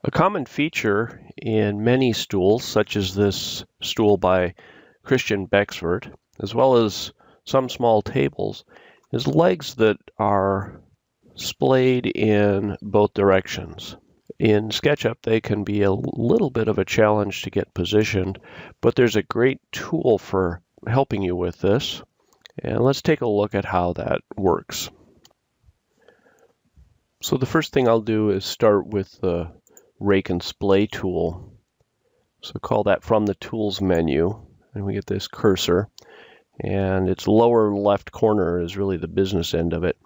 A common feature in many stools, such as this stool by Christian Bexford, as well as some small tables, is legs that are splayed in both directions. In SketchUp, they can be a little bit of a challenge to get positioned, but there's a great tool for helping you with this. And let's take a look at how that works. So the first thing I'll do is start with the Rake and Splay tool. So call that from the Tools menu, and we get this cursor. And its lower left corner is really the business end of it.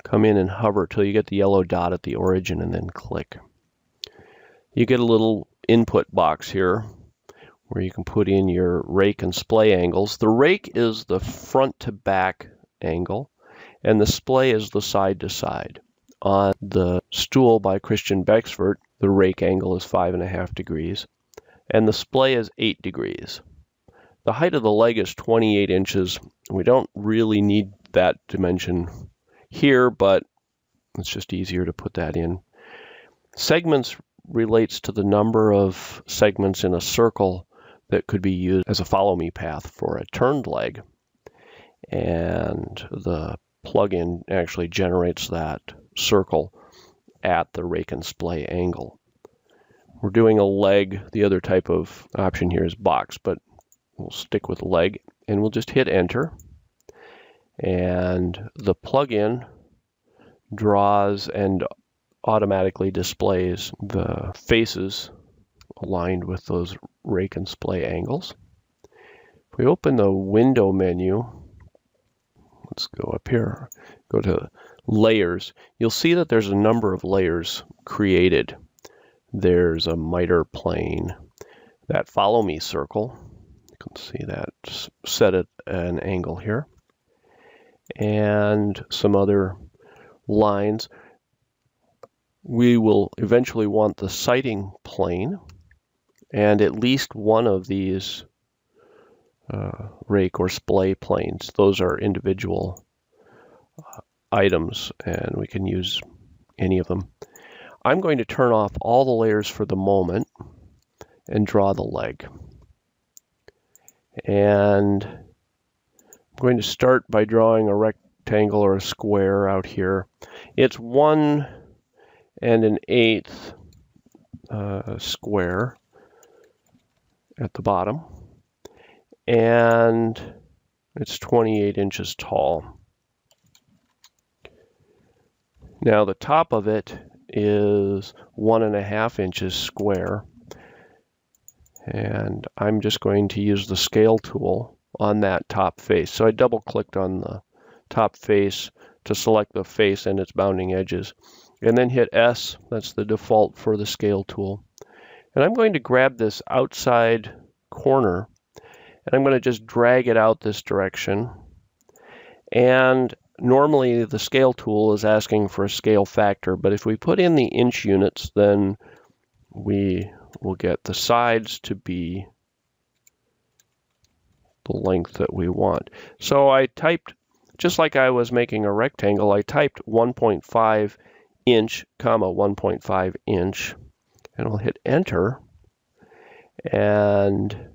Come in and hover till you get the yellow dot at the origin and then click. You get a little input box here where you can put in your rake and splay angles. The rake is the front to back angle and the splay is the side to side. On the stool by Christian Bexford, the rake angle is 5.5 degrees and the splay is 8 degrees. The height of the leg is 28 inches. We don't really need that dimension here, but it's just easier to put that in. Segments relates to the number of segments in a circle that could be used as a follow-me path for a turned leg. And the plugin actually generates that circle at the rake and splay angle. We're doing a leg. The other type of option here is box, but we'll stick with leg and we'll just hit enter. And the plugin draws and automatically displays the faces aligned with those rake and splay angles. If we open the window menu, let's go up here, go to layers, you'll see that there's a number of layers created. There's a miter plane, that follow me circle, you can see that set at an angle here, and some other lines. We will eventually want the sighting plane and at least one of these rake or splay planes. Those are individual items and we can use any of them. I'm going to turn off all the layers for the moment and draw the leg. And I'm going to start by drawing a rectangle or a square out here. It's 1 1/8 square at the bottom, and it's 28 inches tall. Now the top of it is 1.5 inches square, and I'm just going to use the scale tool on that top face. So I double clicked on the top face to select the face and its bounding edges, and then hit S. That's the default for the scale tool. And I'm going to grab this outside corner and I'm going to just drag it out this direction. And normally the scale tool is asking for a scale factor, but if we put in the inch units, then we will get the sides to be the length that we want. So I typed, just like I was making a rectangle, I typed 1.5 inch, 1.5 inch, and I'll hit enter. And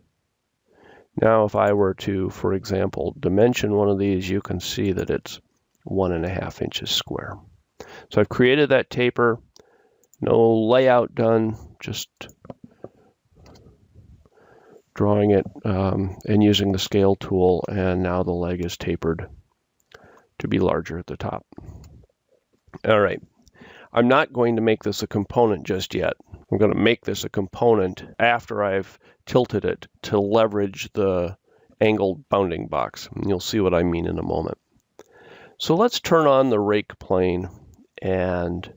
now if I were to, for example, dimension one of these, you can see that it's 1.5 inches square. So I've created that taper, no layout done, just drawing it and using the scale tool, and now the leg is tapered to be larger at the top. All right, I'm not going to make this a component just yet. I'm going to make this a component after I've tilted it to leverage the angled bounding box. And you'll see what I mean in a moment. So let's turn on the rake plane and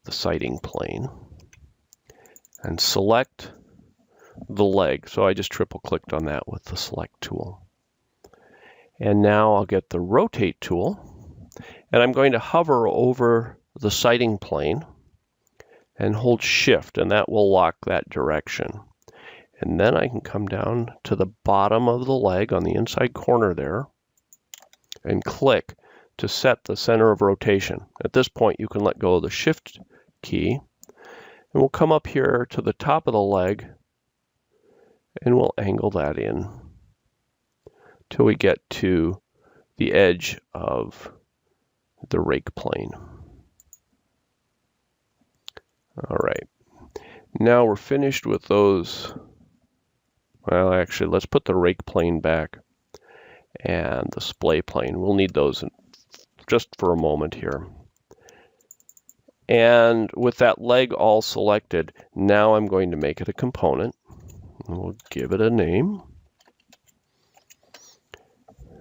the sighting plane and select the leg. So I just triple clicked on that with the select tool. And now I'll get the rotate tool and I'm going to hover over the sighting plane and hold shift, and that will lock that direction. And then I can come down to the bottom of the leg on the inside corner there and click to set the center of rotation. At this point you can let go of the shift key And we'll come up here to the top of the leg and we'll angle that in till we get to the edge of the rake plane. All right, now we're finished with those. Well, actually, let's put the rake plane back and the splay plane. We'll need those just for a moment here. And with that leg all selected, now I'm going to make it a component. We'll give it a name.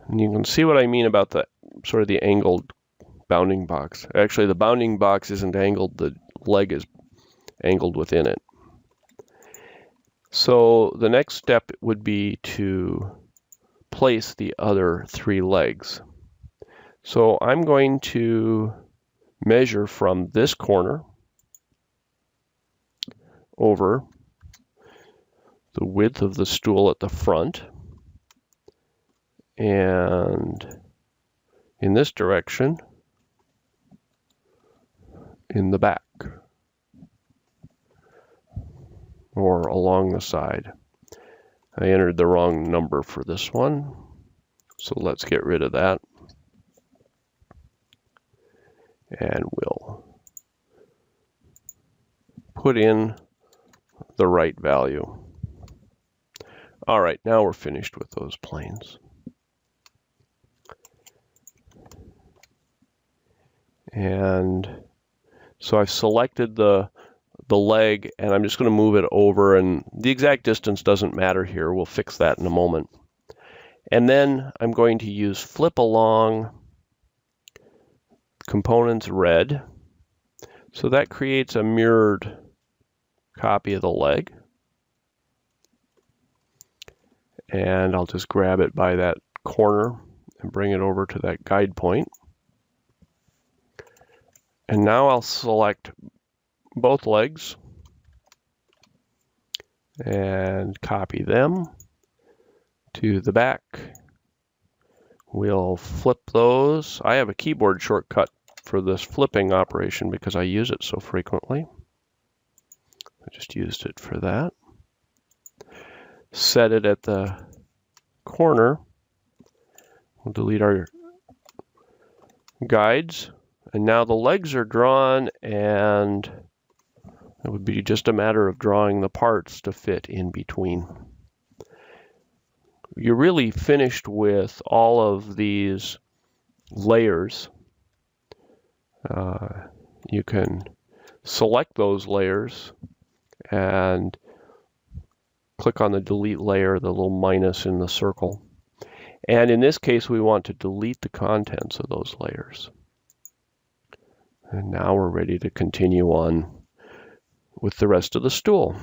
And you can see what I mean about the sort of the angled bounding box. Actually, the bounding box isn't angled, the leg is angled within it. So the next step would be to place the other 3 legs. So I'm going to measure from this corner over the width of the stool at the front, and in this direction in the back, or along the side. I entered the wrong number for this one, so let's get rid of that. And we'll put in the right value. All right, now we're finished with those planes. And so I've selected the leg, and I'm just going to move it over, and the exact distance doesn't matter here. We'll fix that in a moment. And then I'm going to use flip along components red. So that creates a mirrored copy of the leg. And I'll just grab it by that corner and bring it over to that guide point. And now I'll select both legs and copy them to the back. We'll flip those. I have a keyboard shortcut for this flipping operation because I use it so frequently. I just used it for that. Set it at the corner. We'll delete our guides. And now the legs are drawn, and it would be just a matter of drawing the parts to fit in between. You're really finished with all of these layers. You can select those layers and click on the delete layer, the little minus in the circle. And in this case, we want to delete the contents of those layers. And now we're ready to continue on with the rest of the stool.